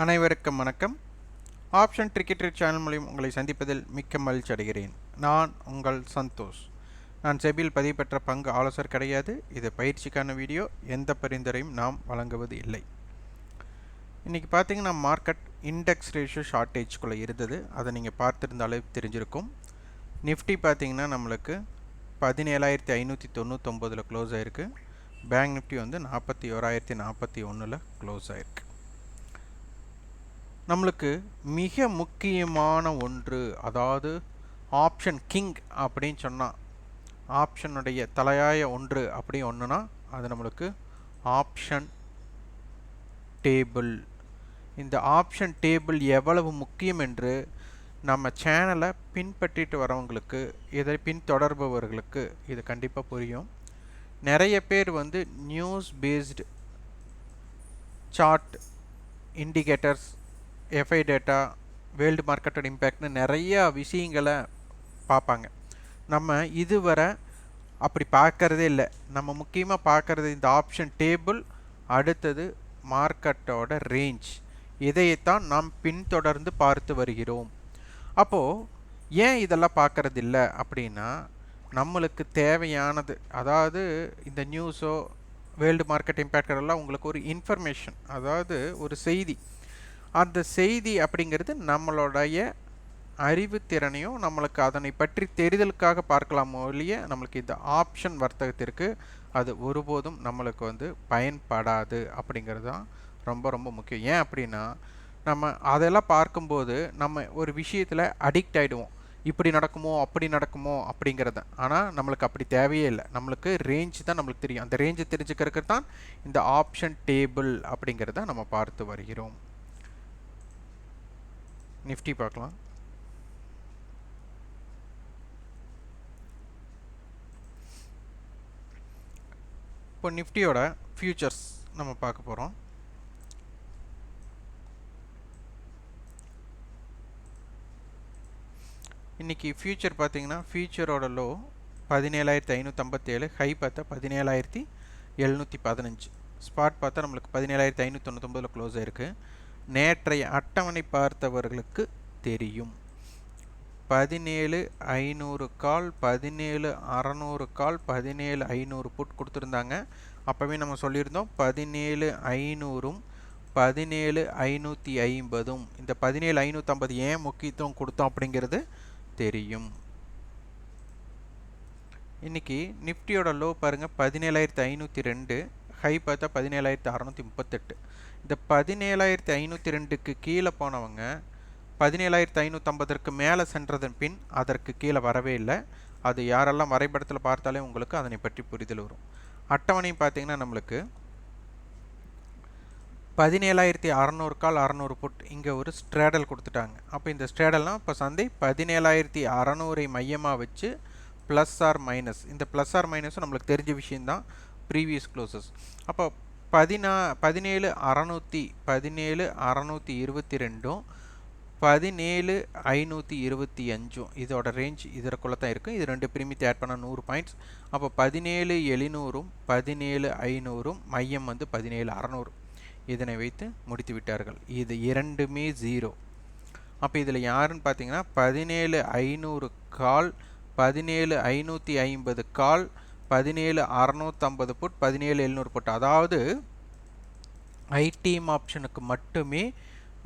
அனைவருக்கும் வணக்கம். Option ட்ரிக்கெட் channel மூலம் உங்களை சந்திப்பதில் மிக்க மகிழ்ச்சி அடைகிறேன். நான் உங்கள் சந்தோஷ். நான் செபியில் பதிவு பெற்ற பங்கு ஆலோசகர் கிடையாது. இது பயிற்சிக்கான வீடியோ. எந்த பரிந்துரையும் நாம் வழங்குவது இல்லை. இன்றைக்கி பார்த்தீங்கன்னா மார்க்கெட் இண்டெக்ஸ் ரேஷியோ ஷார்ட்டேஜ்குள்ளே இருந்தது. அதை நீங்கள் பார்த்துருந்தாலே தெரிஞ்சிருக்கும். நிஃப்டி பார்த்தீங்கன்னா நம்மளுக்கு 17,599 க்ளோஸ் ஆகிருக்கு. பேங்க் நிஃப்டி வந்து 41,041 க்ளோஸ் ஆகிருக்கு. நம்மளுக்கு மிக முக்கியமான ஒன்று, அதாவது ஆப்ஷன் கிங் அப்படின்னு சொன்னால், ஆப்ஷனுடைய தலையாய ஒன்று அப்படி ஒன்றுனா அது நம்மளுக்கு ஆப்ஷன் டேபிள். இந்த ஆப்ஷன் டேபிள் எவ்வளவு முக்கியம் என்று நம்ம சேனலை பின்பற்றிட்டு வரவங்களுக்கு, இதை பின்தொடர்பவர்களுக்கு இது கண்டிப்பாக புரியும். நிறைய பேர் வந்து news based chart, indicators, FI data, world மார்க்கெட்டோட இம்பேக்ட்னு நிறையா விஷயங்களை பார்ப்பாங்க. நம்ம இதுவரை அப்படி பார்க்கறதே இல்லை. நம்ம முக்கியமாக பார்க்குறது இந்த ஆப்ஷன் டேபிள், அடுத்தது மார்க்கெட்டோட ரேஞ்ச். இதைத்தான் நாம் பின்தொடர்ந்து பார்த்து வருகிறோம். அப்போது ஏன் இதெல்லாம் பார்க்கறதில்ல அப்படின்னா, நம்மளுக்கு தேவையானது, அதாவது இந்த நியூஸோ வேர்ல்டு மார்க்கெட் இம்பேக்டெல்லாம் உங்களுக்கு ஒரு இன்ஃபர்மேஷன், அதாவது ஒரு செய்தி. அந்த செய்தி அப்படிங்கிறது நம்மளுடைய அறிவுத்திறனையும் நம்மளுக்கு அதனை பற்றி தெரிதலுக்காக பார்க்கலாமோ இல்லையே, நம்மளுக்கு இந்த ஆப்ஷன் வர்த்தகத்திற்கு அது ஒருபோதும் நம்மளுக்கு வந்து பயன்படாது. அப்படிங்கிறது தான் ரொம்ப ரொம்ப முக்கியம். ஏன் அப்படின்னா, நம்ம அதெல்லாம் பார்க்கும்போது நம்ம ஒரு விஷயத்தில் அடிக்ட் ஆகிடுவோம். இப்படி நடக்குமோ அப்படி நடக்குமோ அப்படிங்கிறத. ஆனால் நம்மளுக்கு அப்படி தேவையே இல்லை. நம்மளுக்கு ரேஞ்ச் தான் நம்மளுக்கு தெரியும். அந்த ரேஞ்சை தெரிஞ்சுக்கிறதுக்கு தான் இந்த ஆப்ஷன் டேபிள் அப்படிங்கிறத நம்ம பார்த்து வருகிறோம். நிஃப்டி பார்க்கலாம். இப்போ நிஃப்டியோட ஃபியூச்சர்ஸ் நம்ம பார்க்க போகிறோம். இன்றைக்கி ஃபியூச்சர் பார்த்தீங்கன்னா, ஃபியூச்சரோட லோ 17,557, ஹை பார்த்தா 17,715, ஸ்பாட் பார்த்தா நம்மளுக்கு 17,599 க்ளோஸ் ஆகிருக்கு. நேற்றைய அட்டவணை பார்த்தவர்களுக்கு தெரியும். 17,500 கால், 17,600 கால், 17,500 புட் கொடுத்துருந்தாங்க. அப்போவே நம்ம சொல்லியிருந்தோம் 17,500ம் 17,550ம். இந்த 17,550 ஏன் முக்கியத்துவம் கொடுத்தோம் அப்படிங்கிறது தெரியும். இன்றைக்கி நிஃப்டியோட லோ பாருங்கள் 17,502, ஹை பார்த்தா 17,638. இந்த 17,502க்கு கீழே போனவங்க 17,550க்கு மேலே சென்றதன் பின் அதற்கு கீழே வரவே இல்லை. அது யாரெல்லாம் வரைபடத்தில் பார்த்தாலே உங்களுக்கு அதனை பற்றி புரிதல் வரும். அட்டவணை பார்த்திங்கன்னா நம்மளுக்கு 17,600 கால் 600 புட் இங்கே ஒரு ஸ்ட்ரேடல் கொடுத்துட்டாங்க. அப்போ இந்த ஸ்ட்ரேடல்னால் இப்போ சந்தை 17,600 மையமாக வச்சு ப்ளஸ் ஆர் மைனஸ், இந்த ப்ளஸ் ஆர் மைனஸும் நம்மளுக்கு தெரிஞ்ச விஷயந்தான், ப்ரீவியஸ் க்ளோசஸ். அப்போ 17,600, 17,622, 17,525 இதோட ரேஞ்ச் இதற்குள்ளே தான் இருக்குது. இது ரெண்டு பிரீமியத்தை ஆட் பண்ணால் 100 பாயிண்ட்ஸ். அப்போ 17,700ம் 17,500ம் மையம் வந்து 17,600. இதனை வைத்து முடித்து விட்டார்கள். இது இரண்டுமே 0. அப்போ இதில் யாருன்னு பார்த்தீங்கன்னா 17,500 கால், 17,550 கால், 17,650 புட், 17,700 புட். அதாவது ஐடிஎம் ஆப்ஷனுக்கு மட்டுமே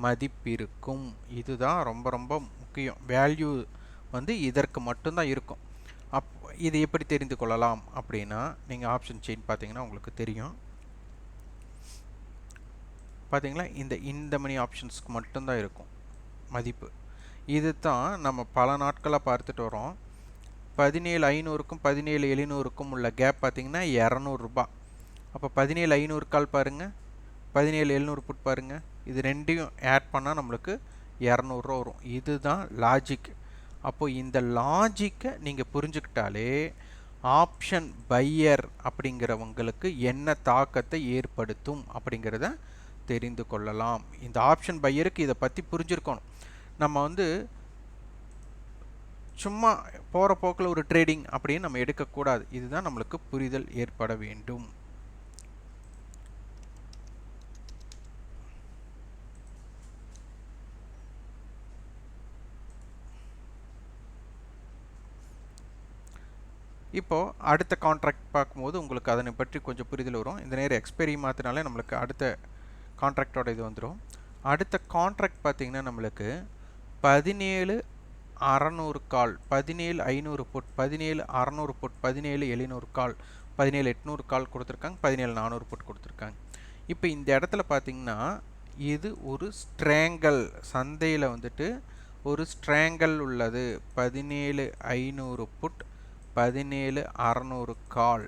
மதிப்பு இருக்கும். இதுதான் ரொம்ப ரொம்ப முக்கியம். வேல்யூ வந்து இதற்கு மட்டும்தான் இருக்கும். இது எப்படி தெரிந்து கொள்ளலாம் அப்படின்னா, நீங்கள் ஆப்ஷன் செயின் பார்த்தீங்கன்னா உங்களுக்கு தெரியும். பார்த்தீங்களா, இந்த மணி ஆப்ஷன்ஸ்க்கு மட்டும்தான் இருக்கும் மதிப்பு. இது தான் நம்ம பல நாட்களாக பார்த்துட்டு வரோம். 17,500க்கும் 17,700க்கும் உள்ள கேப் பார்த்தீங்கன்னா 200 ரூபா. அப்போ 17,500 கால் பாருங்கள், 17,700 புட் பாருங்கள். இது ரெண்டையும் ஆட் பண்ணால் நம்மளுக்கு 200 ரூபா வரும். இதுதான் லாஜிக். அப்போது இந்த லாஜிக்கை நீங்கள் புரிஞ்சுக்கிட்டாலே ஆப்ஷன் பையர் அப்படிங்கிறவங்களுக்கு என்ன தாக்கத்தை ஏற்படுத்தும் அப்படிங்கிறத தெரிந்து கொள்ளலாம். இந்த ஆப்ஷன் பையருக்கு இதை பற்றி புரிஞ்சிருக்கணும். நம்ம வந்து சும்மா போகிற போக்கில் ஒரு ட்ரேடிங் அப்படின்னு நம்ம எடுக்கக்கூடாது. இதுதான் நம்மளுக்கு புரிதல் ஏற்பட வேண்டும். இப்போது அடுத்த கான்ட்ராக்ட் பார்க்கும்போது உங்களுக்கு அதனை பற்றி கொஞ்சம் புரிதல் வரும். இந்த நேரம் எக்ஸ்பைரி மாற்றினாலே நம்மளுக்கு அடுத்த கான்ட்ராக்டோட இது வந்துடும். அடுத்த கான்ட்ராக்ட் பார்த்திங்கன்னா நம்மளுக்கு 17,600 கால், 17,500 புட், 17,600 புட், 17,700 கால், 17,800 கால் கொடுத்துருக்காங்க, 17,400 புட் கொடுத்துருக்காங்க. இப்போ இந்த இடத்துல பார்த்திங்கன்னா இது ஒரு ஸ்ட்ரேங்கல், சந்தையில் வந்துட்டு ஒரு ஸ்ட்ரேங்கல் உள்ளது. 17,500 புட், 17,600 கால்,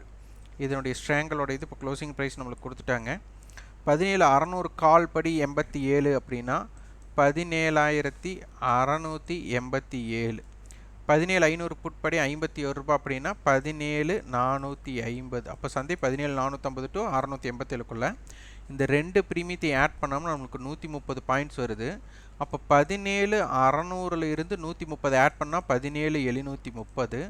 இதனுடைய ஸ்ட்ரேங்கலோட இது இப்போ க்ளோசிங் ப்ரைஸ் நம்மளுக்கு கொடுத்துட்டாங்க. 17,600 கால் படி 87 அப்படின்னா 17,687. 17,500 புட் படி 51 ரூபாய் அப்படின்னா 17,450. அப்போ சந்தை 17,450 டு 687க்குள்ளே இந்த ரெண்டு ப்ரீமியத்தை ஆட் பண்ணோம்னா நம்மளுக்கு 130 பாயிண்ட்ஸ் வருது. அப்போ 17,600ல் இருந்து 130 ஆட் பண்ணால் 17,730.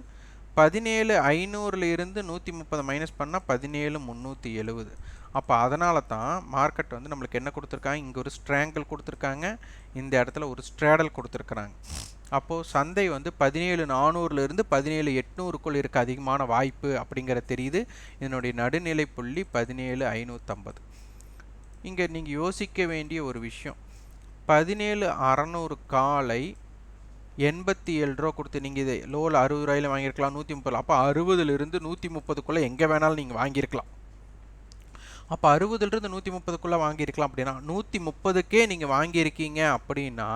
17,500ல் இருந்து 130 மைனஸ் பண்ணால் 17,370. அப்போ அதனால தான் மார்க்கெட் வந்து நம்மளுக்கு என்ன கொடுத்துருக்காங்க, இங்கே ஒரு ஸ்ட்ராங்கிள் கொடுத்துருக்காங்க, இந்த இடத்துல ஒரு ஸ்ட்ராடல் கொடுத்துருக்குறாங்க. அப்போது சந்தை வந்து 17,400லேருந்து 17,800க்குள் இருக்க அதிகமான வாய்ப்பு அப்படிங்கிற தெரியுது. இதனுடைய நடுநிலை புள்ளி 17,550. இங்கே நீங்கள் யோசிக்க வேண்டிய ஒரு விஷயம், 17,600 காலை 87 ரூபா கொடுத்து நீங்கள் இதை லோவில் 60 ரூபாயில் வாங்கியிருக்கலாம், 130. அப்போ 60லேருந்து 130க்குள்ளே எங்கே வேணாலும் நீங்கள் வாங்கியிருக்கலாம். அப்போ 60லேருந்து 130க்குள்ளே வாங்கியிருக்கலாம். அப்படின்னா 130க்கே நீங்கள் வாங்கியிருக்கீங்க அப்படின்னா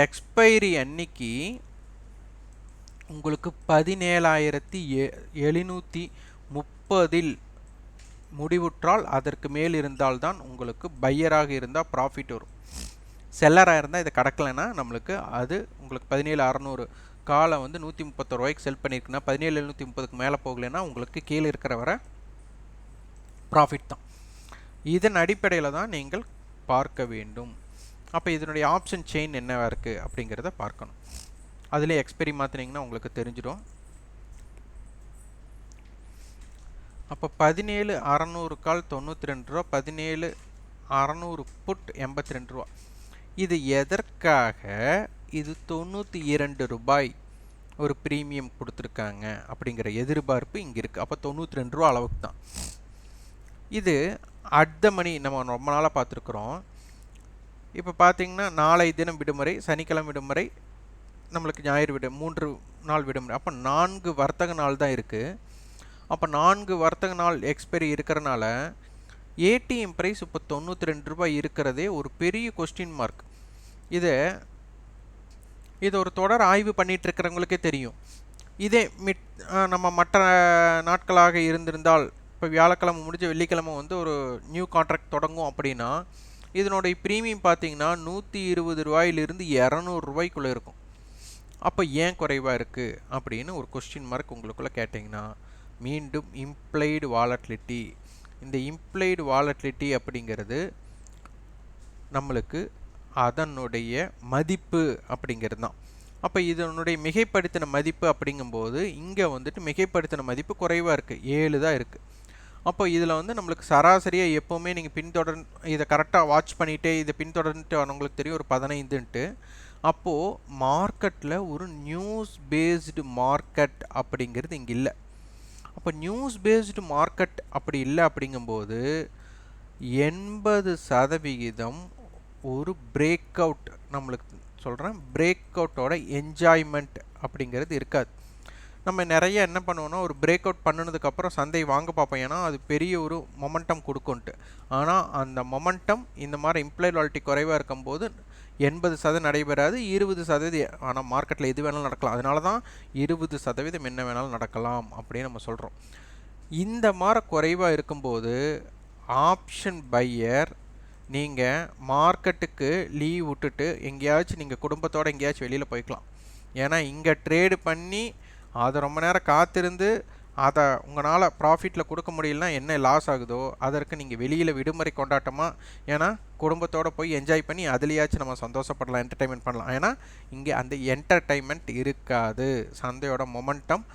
எக்ஸ்பைரி அன்னைக்கு உங்களுக்கு 17,730 முடிவுற்றால் அதற்கு மேல் இருந்தால்தான் உங்களுக்கு பையராக இருந்தால் ப்ராஃபிட் வரும். செல்லராக இருந்தால் இதை கடக்கலைன்னா நம்மளுக்கு அது உங்களுக்கு 17,600 காலை வந்து 131 ரூபாய்க்கு செல் பண்ணியிருக்குன்னா 17,730க்கு மேலே போகலைன்னா உங்களுக்கு கீழே இருக்கிற வர ப்ராஃபிட் தான். இதன் அடிப்படையில் தான் நீங்கள் பார்க்க வேண்டும். அப்போ இதனுடைய ஆப்ஷன் செயின் என்னவா இருக்குது அப்படிங்கிறத பார்க்கணும். அதில் எக்ஸ்பைரி மாற்றினீங்கன்னா உங்களுக்கு தெரிஞ்சிடும். அப்போ 17,600 கால் 92 ரூபா, 17,600 புட் 82 ரூபா. இது எதற்காக? இது 92 ரூபாய் ஒரு ப்ரீமியம் கொடுத்துருக்காங்க அப்படிங்கிற எதிர்பார்ப்பு இங்கே இருக்குது. அப்போ 92 ரூபா அளவுக்கு தான் இது. அட் த மணி நம்ம ரொம்ப நாளாக பார்த்துருக்குறோம். இப்போ பார்த்தீங்கன்னா நாளை தினம் விடுமுறை, சனிக்கிழமை விடுமுறை, நம்மளுக்கு ஞாயிறு 3 நாள் விடுமுறை. அப்போ 4 வர்த்தக நாள் தான் இருக்குது. அப்போ 4 வர்த்தக நாள் எக்ஸ்பைரி இருக்கிறனால ஏடிஎம் ப்ரைஸ் இப்போ 92 ரூபாய் இருக்கிறதே ஒரு பெரிய கொஸ்டின் மார்க். இது ஒரு தொடர் ஆய்வு பண்ணிகிட்டு இருக்கிறவங்களுக்கே தெரியும். இதே நம்ம மற்ற நாட்களாக இருந்திருந்தால், இப்போ வியாழக்கிழமை முடிஞ்ச வெள்ளிக்கிழமை வந்து ஒரு நியூ கான்ட்ராக்ட் தொடங்கும் அப்படின்னா இதனுடைய ப்ரீமியம் பார்த்தீங்கன்னா 120 ரூபாயிலிருந்து 200 ரூபாய்க்குள்ளே இருக்கும். அப்போ ஏன் குறைவாக இருக்குது அப்படின்னு ஒரு கொஸ்டின் மார்க் உங்களுக்குள்ளே கேட்டிங்கன்னா, மீண்டும் இம்ப்ளைடு வாலட்டிலிட்டி. இந்த இம்ப்ளைடு வாலட்டிலிட்டி அப்படிங்கிறது நம்மளுக்கு அதனுடைய மதிப்பு அப்படிங்கிறது தான். அப்போ இதனுடைய மிகைப்படுத்தின மதிப்பு அப்படிங்கும்போது இங்கே வந்துட்டு மிகைப்படுத்தின மதிப்பு குறைவாக இருக்குது, 7 தான் இருக்குது. அப்போ இதில் வந்து நம்மளுக்கு சராசரியாக எப்போவுமே நீங்கள் பின்தொடர் இதை கரெக்டாக வாட்ச் பண்ணிகிட்டே இதை பின்தொடர்ந்துட்டு வரவங்களுக்கு தெரியும் ஒரு 15ன்ட்டு. அப்போது மார்க்கெட்டில் ஒரு நியூஸ் பேஸ்டு மார்க்கெட் அப்படிங்கிறது இங்கே இல்லை. அப்போ நியூஸ் பேஸ்டு மார்க்கெட் அப்படி இல்லை அப்படிங்கும்போது 80% ஒரு பிரேக் அவுட், நம்மளுக்கு சொல்கிறேன் பிரேக் அவுட்டோட என்ஜாய்மெண்ட் அப்படிங்கிறது இருக்காது. நம்ம நிறைய என்ன பண்ணுவோன்னா ஒரு பிரேக் அவுட் பண்ணினதுக்கப்புறம் சந்தை வாங்க பார்ப்போம், ஏன்னா அது பெரிய ஒரு மொமெண்டம் கொடுக்குன்ட்டு. ஆனால் அந்த மொமெண்டம் இந்த மாதிரி இம்ப்ளைட் வாலிட்டி குறைவாக இருக்கும்போது 80% நடைபெறாது, 20%. ஆனால் மார்க்கெட்டில் எது வேணாலும் நடக்கலாம். அதனால தான் 20% என்ன வேணாலும் நடக்கலாம் அப்படின்னு நம்ம சொல்கிறோம். இந்த மாதிரி குறைவாக இருக்கும்போது ஆப்ஷன் பையர் நீங்கள் மார்க்கெட்டுக்கு லீவ் விட்டுட்டு எங்கேயாச்சும் நீங்கள் குடும்பத்தோடு எங்கேயாச்சும் வெளியில் போய்க்கலாம். ஏன்னா இங்கே ட்ரேடு பண்ணி அதை ரொம்ப நேரம் காத்திருந்து அதை உங்களால் ப்ராஃபிட்டில் கொடுக்க முடியலனா என்ன லாஸ் ஆகுதோ அதற்கு நீங்கள் வெளியில் விடுமுறை கொண்டாட்டமாக, ஏன்னா குடும்பத்தோடு போய் என்ஜாய் பண்ணி அதுலேயாச்சும் நம்ம சந்தோஷப்படலாம், என்டர்டைன்மெண்ட் பண்ணலாம். ஏன்னா இங்கே அந்த என்டர்டைன்மெண்ட் இருக்காது. சந்தையோட மொமெண்டம்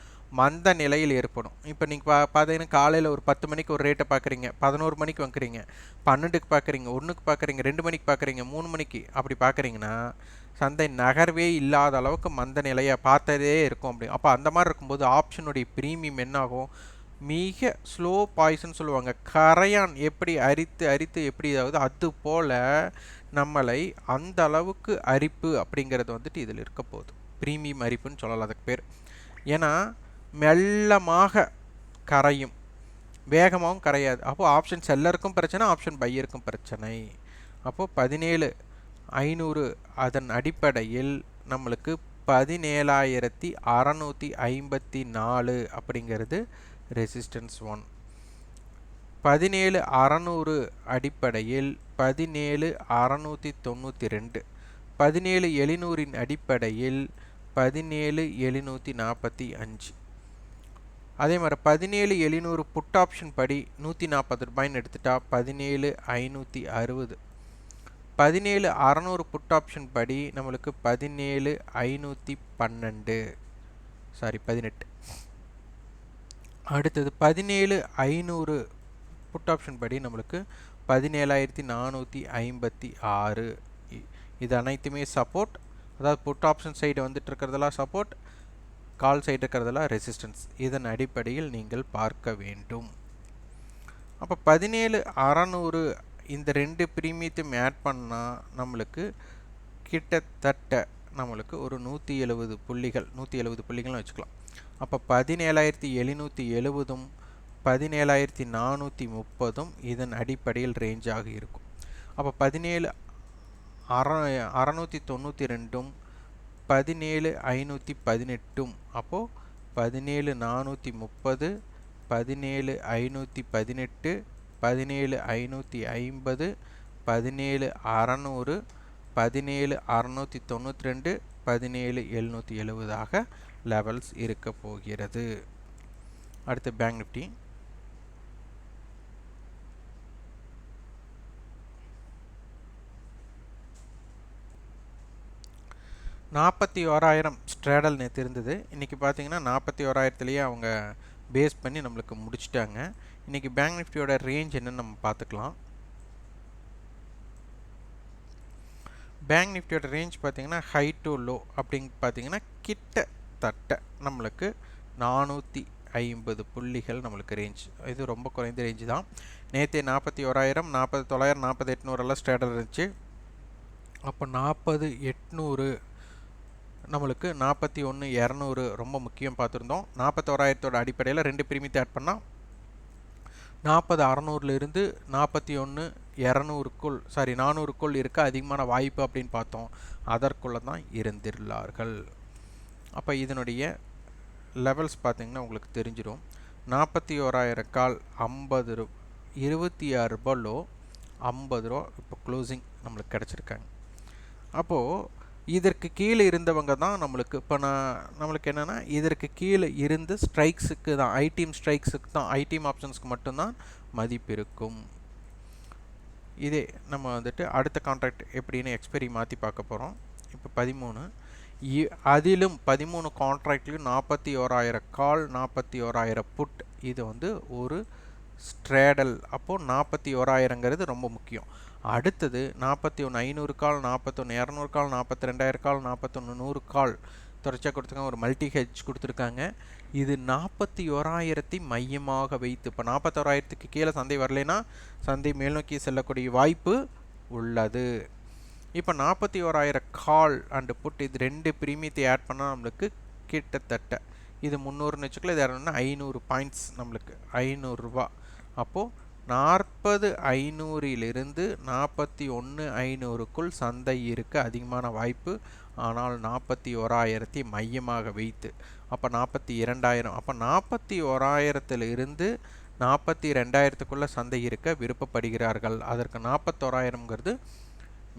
மந்த நிலையில் ஏற்படும். இப்போ நீங்கள் பார்த்தீங்கன்னா காலையில் ஒரு 10 மணிக்கு ஒரு ரேட்டை பார்க்குறீங்க, 11 மணிக்கு வாங்குறீங்க, 12க்கு பார்க்குறீங்க, 1க்கு பார்க்குறீங்க, 2 மணிக்கு பார்க்குறீங்க, 3 மணிக்கு அப்படி பார்க்குறீங்கன்னா சந்தை நகர்வே இல்லாத அளவுக்கு மந்த நிலையை பார்த்ததே இருக்கும் அப்படி. அப்போ அந்த மாதிரி இருக்கும்போது ஆப்ஷனுடைய ப்ரீமியம் என்ன ஆகும்? மிக ஸ்லோ பாய்சன் சொல்லுவாங்க. கரையான் எப்படி அரித்து அரித்து எப்படி ஆகுது, அது போல் நம்மளை அந்த அளவுக்கு அரிப்பு அப்படிங்கிறது வந்துட்டு இதில் இருக்க போகுது. ப்ரீமியம் அரிப்புன்னு சொல்லலாம் அதுக்கு பேர். ஏன்னா மெல்லமாக கரையும், வேகமாகவும் கரையாது. அப்போது ஆப்ஷன் செல்லருக்கும் பிரச்சனை, ஆப்ஷன் பையருக்கும் பிரச்சனை. அப்போது 17,500 அதன் அடிப்படையில் நம்மளுக்கு 17,654 அப்படிங்கிறது ரெசிஸ்டன்ஸ் 1. 17,600 அடிப்படையில் 17,692, 17,700 அடிப்படையில் 17,745. அதே மாதிரி 17,700 புட் ஆப்ஷன் படி 140 ரூபாய்ன்னு எடுத்துட்டா 17,560. 17,600 புட் ஆப்ஷன் படி நம்மளுக்கு 17,512, சாரி 18. அடுத்தது 17,500 புட் ஆப்ஷன் படி நம்மளுக்கு 17,456. இது அனைத்துமே சப்போர்ட். அதாவது புட் ஆப்ஷன் சைடு வந்துட்டு இருக்கிறதெல்லாம் சப்போர்ட், கால் சைடு இருக்கிறதெல்லாம் ரெசிஸ்டன்ஸ். இதன் அடிப்படையில் நீங்கள் பார்க்க வேண்டும். அப்போ 17,600 இந்த ரெண்டு ப்ரீமியத்தையும் ஆட் பண்ணால் நம்மளுக்கு கிட்டத்தட்ட நம்மளுக்கு ஒரு 170 புள்ளிகள், 170 புள்ளிகள்னு வச்சுக்கலாம். அப்போ 17,770ம் 17,430ம் இதன் அடிப்படையில் ரேஞ்சாக இருக்கும். அப்போ 17,692ம் 17,518ம் அப்போது 17,430, 17,518, 17,550, 17,600, 17,692, 17,770 லெவல்ஸ் இருக்க போகிறது. அடுத்து பேங்க் நிஃப்டி. $41,000 ஸ்ட்ராடல் நேற்று இருந்தது. இன்றைக்கி பார்த்தீங்கன்னா 41,000லேயே அவங்க பேஸ் பண்ணி நம்மளுக்கு முடிச்சிட்டாங்க. இன்றைக்கி பேங்க் நிஃப்டியோட ரேஞ்ச் என்னன்னு நம்ம பார்த்துக்கலாம். பேங்க் நிஃப்டியோட ரேஞ்ச் பார்த்தீங்கன்னா ஹை டு லோ அப்படின்னு பார்த்தீங்கன்னா கிட்டத்தட்ட நம்மளுக்கு 450 புள்ளிகள் நம்மளுக்கு ரேஞ்ச். இது ரொம்ப குறைந்த ரேஞ்சு தான். நேற்று 41,000, 40,900, 40,800 ஸ்ட்ராடல் இருந்துச்சு. அப்போ 40,800 நம்மளுக்கு 41,200 ரொம்ப முக்கியம் பார்த்துருந்தோம். 41,000 அடிப்படையில் ரெண்டு ப்ரீமியத்தை ஆட் பண்ணால் 40,600 41,200க்குள், சாரி 400க்குள் இருக்க அதிகமான வாய்ப்பு அப்படின்னு பார்த்தோம். அதற்குள்ளே தான் இருந்துள்ளார்கள். அப்போ இதனுடைய லெவல்ஸ் பார்த்திங்கன்னா உங்களுக்கு தெரிஞ்சிடும். 41,000 கால் 50 ரூபா, 26 ரூபா லோ, 50 ரூபா இப்போ க்ளோசிங் நம்மளுக்கு கிடச்சிருக்காங்க. அப்போது இதற்கு கீழே இருந்தவங்க தான் நம்மளுக்கு இப்போ நம்மளுக்கு என்னென்னா இதற்கு கீழே இருந்து ஸ்ட்ரைக்ஸுக்கு தான், ஐடீம் ஸ்ட்ரைக்ஸுக்கு தான், ஐடீம் ஆப்ஷன்ஸ்க்கு மட்டும்தான் மதிப்பு இருக்கும். இதே நம்ம வந்துட்டு அடுத்த கான்ட்ராக்ட் எப்படின்னு எக்ஸ்பைரி மாற்றி பார்க்க போகிறோம். இப்போ 13, அதிலும் 13 கான்ட்ராக்ட்லையும் 41,000 கால், 41,000 புட். இது வந்து ஒரு ஸ்ட்ராடல். அப்போது 41,000ங்கிறது ரொம்ப முக்கியம். அடுத்தது 41,500 கால், 41,200 கால், 42,000 கால், 41,100 கால் தொடர்ச்சியாக கொடுத்துருக்காங்க. ஒரு மல்டி ஹெட்ஜ் கொடுத்துருக்காங்க. இது 41,000 மையமாக வைத்து, இப்போ 41,000க்கு கீழே சந்தை வரலைன்னா சந்தை மேல்நோக்கி செல்லக்கூடிய வாய்ப்பு உள்ளது. இப்போ 41,000 கால் அண்டு புட் இது ரெண்டு ப்ரீமியத்தை ஆட் பண்ணால் நம்மளுக்கு கிட்டத்தட்ட இது 300ன்னு வச்சுக்கலாம். இது 500 பாயிண்ட்ஸ், நம்மளுக்கு 500 ரூபா. அப்போது 40,500லிருந்து 41,500க்குள் சந்தை இருக்க அதிகமான வாய்ப்பு. ஆனால் 41,000 மையமாக வைத்து அப்போ 42,000, அப்போ 41,000லிருந்து 42,000க்குள்ளே சந்தை இருக்க விருப்பப்படுகிறார்கள். அதற்கு 41,000ங்கிறது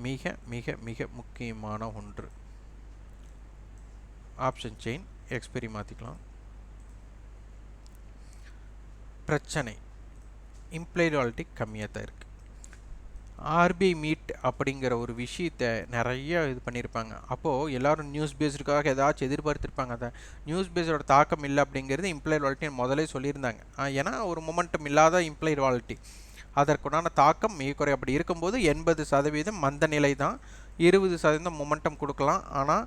மிக மிக மிக முக்கியமான ஒன்று. ஆப்ஷன் செயின் எக்ஸ்பைரி மாற்றிக்கலாம். பிரச்சனை இம்ப்ளைடு வாலிட்டி கம்மியாக தான் இருக்குது. ஆர்பிஐ மீட் அப்படிங்கிற ஒரு விஷயத்தை நிறைய இது பண்ணியிருப்பாங்க. அப்போது எல்லோரும் நியூஸ் பேஸ்டுக்காக ஏதாச்சும் எதிர்பார்த்துருப்பாங்க. அதை நியூஸ் பேஸோட தாக்கம் இல்லை அப்படிங்கிறது இம்ப்ளைடு வாலிட்டி முதலே சொல்லியிருந்தாங்க. ஏன்னா ஒரு மொமெண்டம் இல்லாத இம்ப்ளைடு வாலிட்டி அதற்குண்டான தாக்கம் மிக குறை. அப்படி இருக்கும்போது 80% மந்த நிலை தான். 20% மொமெண்டம் கொடுக்கலாம். ஆனால்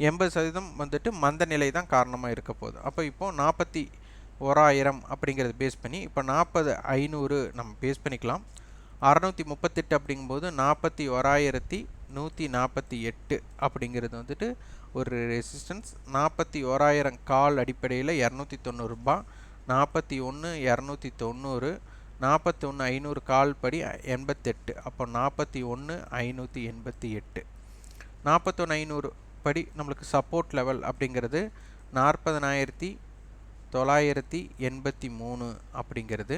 80% வந்துட்டு மந்த நிலை தான் காரணமாக இருக்க போகுது. அப்போ இப்போ 41,000 அப்படிங்கிறது பேஸ் பண்ணி இப்போ 40,500 நம்ம பேஸ் பண்ணிக்கலாம். 638 அப்படிங்கும்போது 41,148 அப்படிங்கிறது வந்துட்டு ஒரு ரெசிஸ்டன்ஸ். 41,000 கால் அடிப்படையில் 290 ரூபாய், 41,290, 41,500 கால் படி 88. அப்போ 41,588, 41,500 படி நம்மளுக்கு சப்போர்ட் லெவல் அப்படிங்கிறது 40,983 அப்படிங்கிறது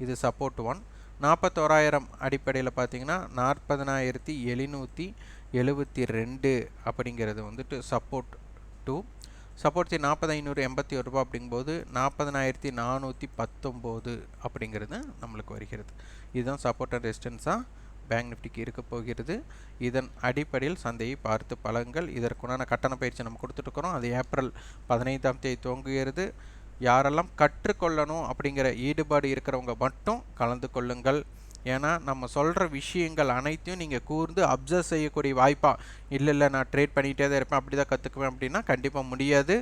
இது சப்போர்ட் 1. 41,000 அடிப்படையில் பார்த்தீங்கன்னா 40,772 அப்படிங்கிறது வந்துட்டு சப்போர்ட் 2. சப்போர்ட் 40,581 ரூபாய் அப்படிங்கும்போது 40,419 அப்படிங்கிறது நம்மளுக்கு வருகிறது. இதுதான் சப்போர்ட் அண்ட் ரெசிஸ்டன்ஸாக பேங்க் நிஃப்டிக்கு இருக்க போகிறது. இதன் அடிப்படையில் சந்தையை பார்த்து பலன்கள். இதற்குண்டான கட்டண பயிற்சி நம்ம கொடுத்துட்ருக்கிறோம். அது ஏப்ரல் 15ஆம் தேதி துவங்குகிறது. யாரெல்லாம் கற்றுக்கொள்ளணும் அப்படிங்கிற ஈடுபாடு இருக்கிறவங்க மட்டும் கலந்து கொள்ளுங்கள். ஏன்னா நம்ம சொல்கிற விஷயங்கள் அனைத்தையும் நீங்கள் கூர்ந்து அப்சர்வ் செய்யக்கூடிய வாய்ப்பாக இல்லை நான் ட்ரேட் பண்ணிகிட்டே தான் இருப்பேன், அப்படி தான் கற்றுக்குவேன் அப்படின்னா கண்டிப்பாக முடியாது.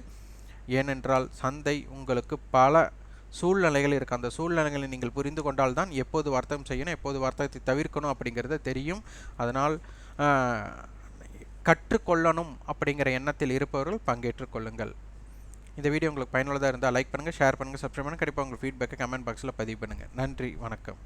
ஏனென்றால் சந்தை உங்களுக்கு பல சூழ்நிலைகள் இருக்குது. அந்த சூழ்நிலைகளை நீங்கள் புரிந்து கொண்டால் தான் எப்போது வர்த்தகம் செய்யணும், எப்போது வர்த்தகத்தை தவிர்க்கணும் அப்படிங்கிறது தெரியும். அதனால் கற்றுக்கொள்ளணும் அப்படிங்கிற எண்ணத்தில் இருப்பவர்கள் பங்கேற்றுக் கொள்ளுங்கள். இந்த வீடியோ உங்களுக்கு பயனுள்ளதாக இருந்தால் லைக் பண்ணுங்கள், ஷேர் பண்ணுங்கள், சப்ஸ்கிரைப் பண்ணுங்கள். கண்டிப்பாக உங்கள் ஃபீட்பேக்கை கமெண்ட் பாக்ஸில் பதிவு பண்ணுங்கள். நன்றி, வணக்கம்.